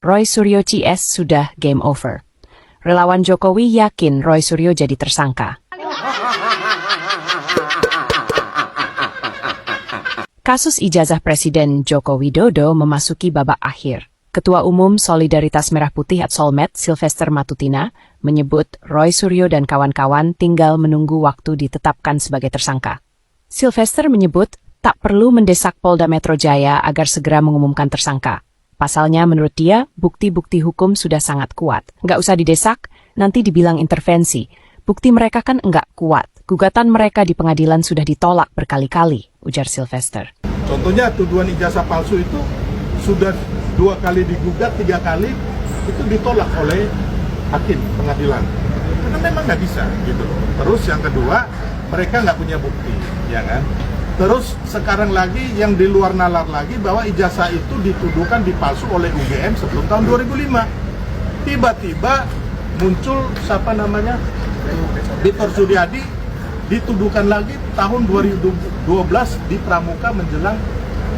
Roy Suryo CS sudah game over. Relawan Jokowi yakin Roy Suryo jadi tersangka. Kasus ijazah Presiden Joko Widodo memasuki babak akhir. Ketua Umum Solidaritas Merah Putih Solmed, Sylvester Matutina, menyebut Roy Suryo dan kawan-kawan tinggal menunggu waktu ditetapkan sebagai tersangka. Sylvester menyebut tak perlu mendesak Polda Metro Jaya agar segera mengumumkan tersangka. Pasalnya menurut dia, bukti-bukti hukum sudah sangat kuat. Nggak usah didesak, nanti dibilang intervensi. Bukti mereka kan nggak kuat. Gugatan mereka di pengadilan sudah ditolak berkali-kali, ujar Sylvester. Contohnya tuduhan ijazah palsu itu sudah 2 kali digugat, 3 kali itu ditolak oleh hakim pengadilan. Karena memang nggak bisa gitu. Terus yang kedua, mereka nggak punya bukti, ya kan? Terus sekarang lagi yang di luar nalar lagi bahwa ijazah itu dituduhkan dipalsu oleh UGM sebelum tahun 2005. Tiba-tiba muncul siapa namanya? Victor Suryadi dituduhkan lagi tahun 2012 di Pramuka menjelang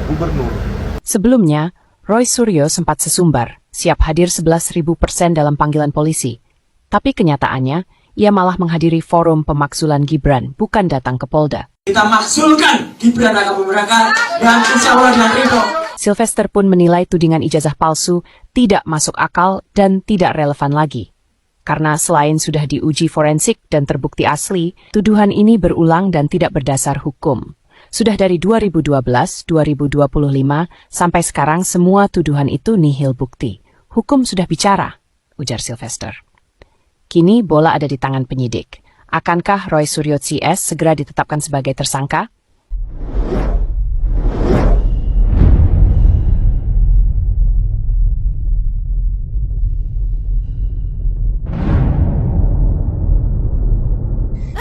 gubernur. Sebelumnya, Roy Suryo sempat sesumbar, siap hadir 11.000% dalam panggilan polisi. Tapi kenyataannya, ia malah menghadiri forum pemakzulan Gibran, bukan datang ke Polda. Kita maksulkan Gibran raka buming raka dan insya Allah dengan ridho. Sylvester pun menilai tudingan ijazah palsu tidak masuk akal dan tidak relevan lagi. Karena selain sudah diuji forensik dan terbukti asli, tuduhan ini berulang dan tidak berdasar hukum. Sudah dari 2012, 2025, sampai sekarang semua tuduhan itu nihil bukti. Hukum sudah bicara, ujar Sylvester. Kini bola ada di tangan penyidik. Akankah Roy Suryo CS segera ditetapkan sebagai tersangka?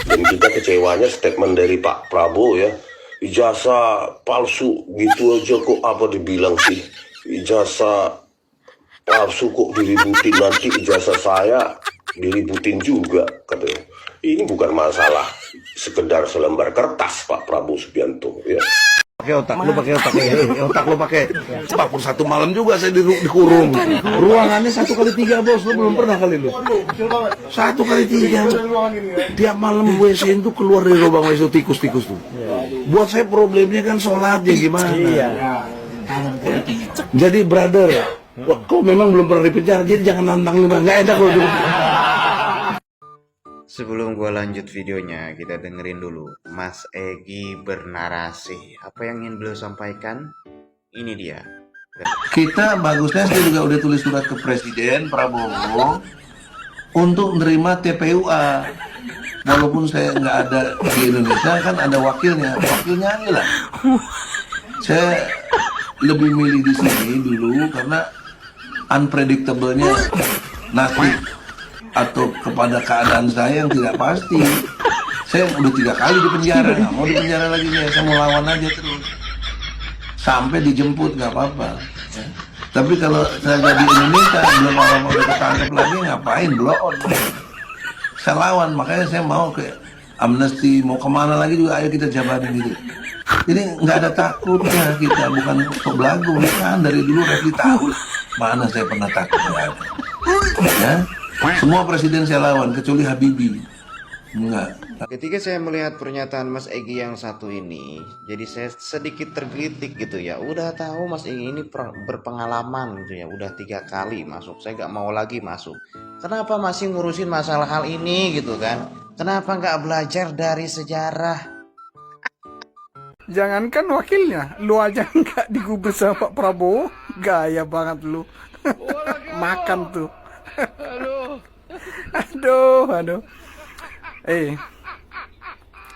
Dan kita kecewanya statement dari Pak Prabowo ya, ijazah palsu gitu aja kok apa dibilang sih, ijazah palsu kok diributin, nanti ijazah saya diributin juga katanya. Ini bukan masalah sekedar selembar kertas Pak Prabowo Subianto ya. Pakai otak, lu pakai otak ya. Otak lu pakai 41 malam juga saya dikurung. Ruangannya 1x3 bos, lu belum pernah kali lu. 1x3. Tiap malam WC itu keluar dari lubang WC tikus-tikus tuh. Buat saya problemnya kan sholatnya gimana. Jadi brother, kok memang belum pernah dipenjara, jadi jangan nantang lima, nggak enak loh. Sebelum gua lanjut videonya, kita dengerin dulu Mas Egy bernarasi. Apa yang ingin beliau sampaikan? Ini dia. Kita bagusnya saya juga udah tulis surat ke Presiden Prabowo untuk menerima TPUA. Walaupun saya nggak ada di Indonesia, kan ada wakilnya aja lah. Saya lebih milih di sini dulu karena unpredictable-nya nasib atau kepada keadaan saya yang tidak pasti. Saya udah 3 kali di penjara, nggak mau di penjara lagi nih. Saya mau lawan aja terus sampai dijemput, nggak apa-apa ya. Tapi kalau saya jadi Indonesia belum orang udah ketangkep lagi, ngapain blow on? Saya lawan, makanya saya mau ke amnesti, mau kemana lagi juga ayo kita jabarin gitu. Jadi nggak ada takutnya kita, bukan sok belagu kan. Dari dulu Refli tahu mana saya pernah takut, nggak ada ya. Semua presiden saya lawan, kecuali Habibie. Enggak. Ketika saya melihat pernyataan Mas Egy yang satu ini, jadi saya sedikit tergelitik gitu ya. Udah tahu Mas Egy ini berpengalaman gitu ya, udah 3 kali masuk. Saya nggak mau lagi masuk. Kenapa masih ngurusin masalah hal ini gitu kan? Kenapa nggak belajar dari sejarah? Jangankan wakilnya, lu aja nggak digubris sama Pak Prabowo, gaya banget lu. Makan tuh. Aduh.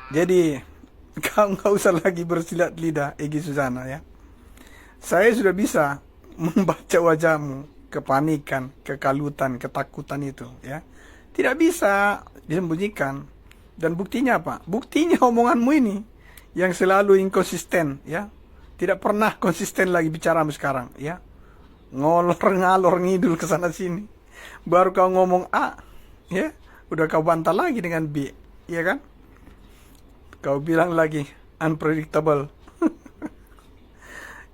Jadi kau nggak usah lagi bersilat lidah, Egy Suzana ya. Saya sudah bisa membaca wajahmu, kepanikan, kekalutan, ketakutan itu ya. Tidak bisa disembunyikan. Dan buktinya apa? Buktinya omonganmu ini yang selalu inkonsisten ya. Tidak pernah konsisten lagi bicaramu sekarang ya. Ngolor ngalor ngidul ke sana sini. Baru kau ngomong A, ya, udah kau bantah lagi dengan B, ya kan? Kau bilang lagi unpredictable.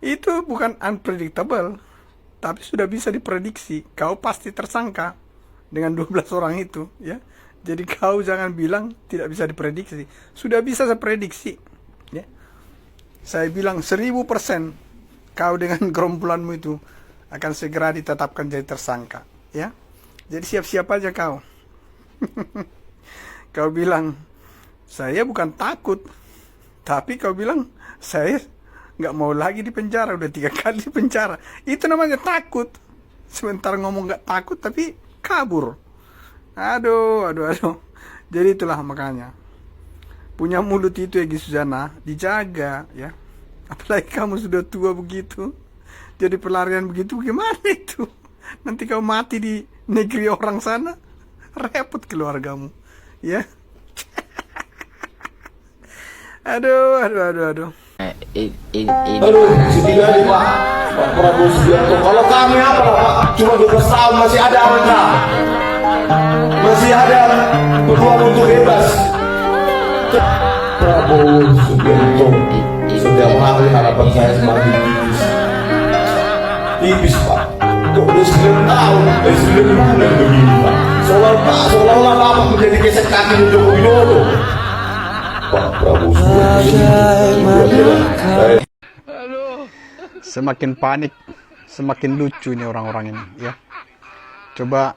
Itu bukan unpredictable, Tapi sudah bisa diprediksi, kau pasti tersangka dengan 12 orang itu, ya. Jadi kau jangan bilang tidak bisa diprediksi. Sudah bisa saya prediksi, ya. Saya bilang 1000% kau dengan gerombolanmu itu akan segera ditetapkan jadi tersangka, ya. Jadi siap-siap aja kau. Kau bilang, saya bukan takut, tapi kau bilang, saya nggak mau lagi di penjara, udah 3 kali di penjara. Itu namanya takut. Sebentar ngomong nggak takut, tapi kabur. Aduh. Jadi itulah makanya. Punya mulut itu Egy Suzana, dijaga ya. Apalagi kamu sudah tua begitu. Jadi pelarian begitu gimana itu? Nanti kau mati di negeri orang sana, repot keluargamu. Ya. Aduh. Aduh, setidaknya Pak Prabowo Subianto. Kalau kami apa Pak? Cuma 12 tahun masih ada angka, masih ada peluang untuk bebas. Prabowo Subianto, setiap hari harapan saya semakin tipis Pak. Kok udah 9 tahun, 9 bulan begini Pak. Seolah-olah Bapak menjadi gesek kaki untuk Joko Widodo. Pak Prabowo Subianto. Semakin panik, semakin lucu ini orang-orang ini, ya. Coba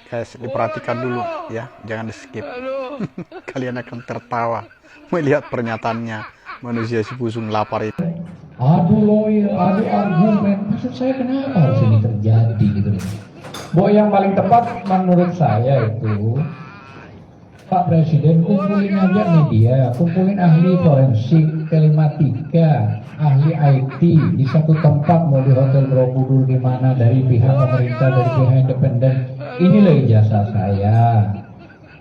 guys diperhatikan dulu, ya, jangan di skip. Kalian akan tertawa melihat pernyataannya manusia si busung lapar itu. Adu lawyer, adu argumen. Maksud saya kenapa harus ini terjadi gitu? Bahwa yang paling tepat menurut saya itu Pak Presiden kumpulin aja media, kumpulin ahli forensik, telematika, ahli IT di satu tempat, mau di Hotel Borobudur di mana, dari pihak pemerintah, dari pihak independen. Inilah ijazah saya,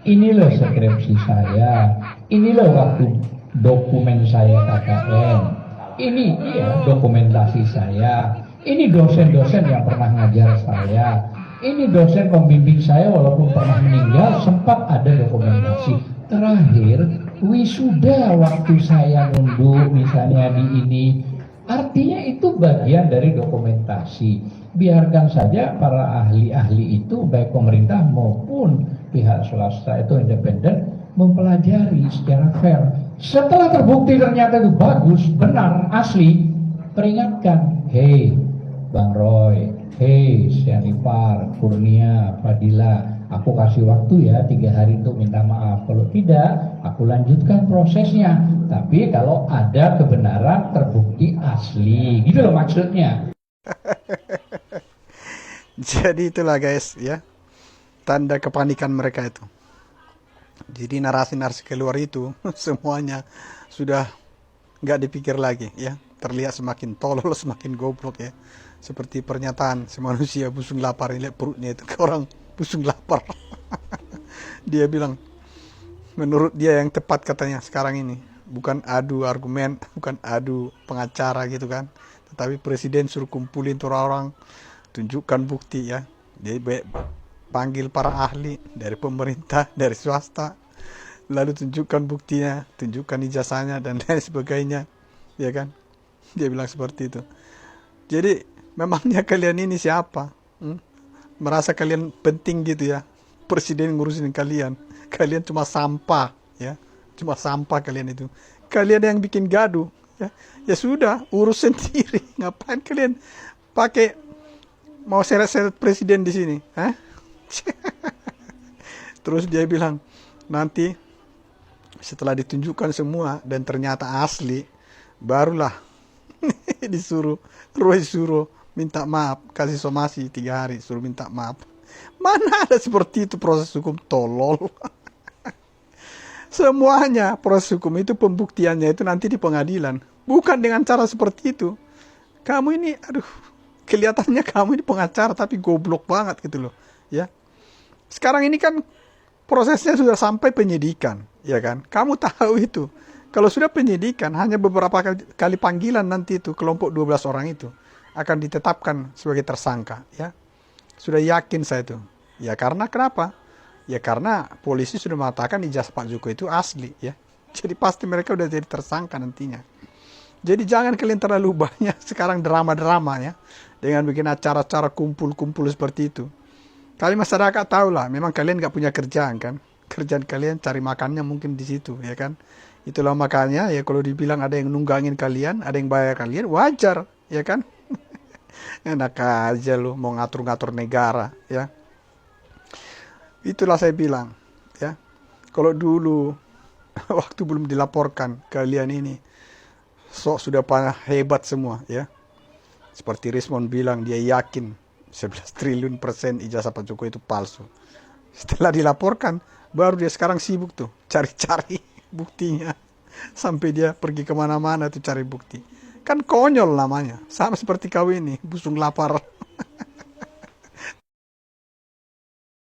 inilah skripsi saya, inilah waktu dokumen saya KKN, ini ya dokumentasi saya, ini dosen-dosen yang pernah ngajar saya, ini dosen pembimbing saya walaupun pernah meninggal sempat ada dokumentasi. Terakhir wisuda waktu saya nunduk misalnya di ini, artinya itu bagian dari dokumentasi. Biarkan saja para ahli-ahli itu baik pemerintah maupun pihak swasta itu independen mempelajari secara fair. Setelah terbukti ternyata itu bagus, benar, asli, peringatkan, hey Bang Roy, hey Sianipar, Kurnia, Fadila, aku kasih waktu ya 3 hari untuk minta maaf. Kalau tidak, aku lanjutkan prosesnya. Tapi kalau ada kebenaran terbukti asli, gitu loh maksudnya. Jadi itulah guys, ya, tanda kepanikan mereka itu. Jadi narasi-narasi keluar itu semuanya sudah nggak dipikir lagi, ya. Terlihat semakin tolol, semakin goblok, ya. Seperti pernyataan si manusia busung lapar, lihat perutnya itu ke orang busung lapar. Dia bilang, menurut dia yang tepat katanya sekarang ini bukan adu argumen, bukan adu pengacara gitu kan, tetapi presiden suruh kumpulin tuh orang, tunjukkan bukti, ya. Dia panggil para ahli dari pemerintah, dari swasta, lalu tunjukkan buktinya, tunjukkan ijazahnya dan lain sebagainya, ya kan. Dia bilang seperti itu. Jadi memangnya kalian ini siapa? Merasa kalian penting gitu ya? Presiden ngurusin kalian. Kalian cuma sampah, ya. Cuma sampah kalian itu. Kalian yang bikin gaduh, ya. Ya sudah, urus sendiri. Ngapain kalian pakai mau seret-seret presiden di sini? Hah? Terus dia bilang, nanti setelah ditunjukkan semua dan ternyata asli, barulah disuruh minta maaf, kasih somasi 3 hari, suruh minta maaf. Mana ada seperti itu proses hukum, tolol. Semuanya proses hukum itu pembuktiannya itu nanti di pengadilan, bukan dengan cara seperti itu. Kamu ini, aduh, kelihatannya kamu ini pengacara tapi goblok banget gitu loh, ya. Sekarang ini kan prosesnya sudah sampai penyidikan, ya kan? Kamu tahu itu. Kalau sudah penyidikan, hanya beberapa kali panggilan nanti itu kelompok 12 orang itu akan ditetapkan sebagai tersangka, ya. Sudah yakin saya itu. Ya karena kenapa? Ya karena polisi sudah mengatakan ijazah Pak Joko itu asli, ya. Jadi pasti mereka udah jadi tersangka nantinya. Jadi jangan kalian terlalu banyak sekarang drama-drama ya, dengan bikin acara-acara kumpul-kumpul seperti itu. Kali masyarakat tahu lah, memang kalian nggak punya kerjaan kan. Kerjaan kalian cari makannya mungkin di situ ya kan. Itulah makanya ya kalau dibilang ada yang nunggangin kalian, ada yang bayar kalian, wajar ya kan. Enak aja lu mau ngatur-ngatur negara ya. Itulah saya bilang ya. Kalau dulu waktu belum dilaporkan kalian ini sudah hebat semua ya. Seperti Rismon bilang dia yakin 11 triliun persen ijazah Pak Jokowi itu palsu. Setelah dilaporkan baru dia sekarang sibuk tuh cari-cari buktinya. Sampai dia pergi kemana-mana tuh cari bukti. Kan konyol namanya. Sama seperti kau ini, busung lapar.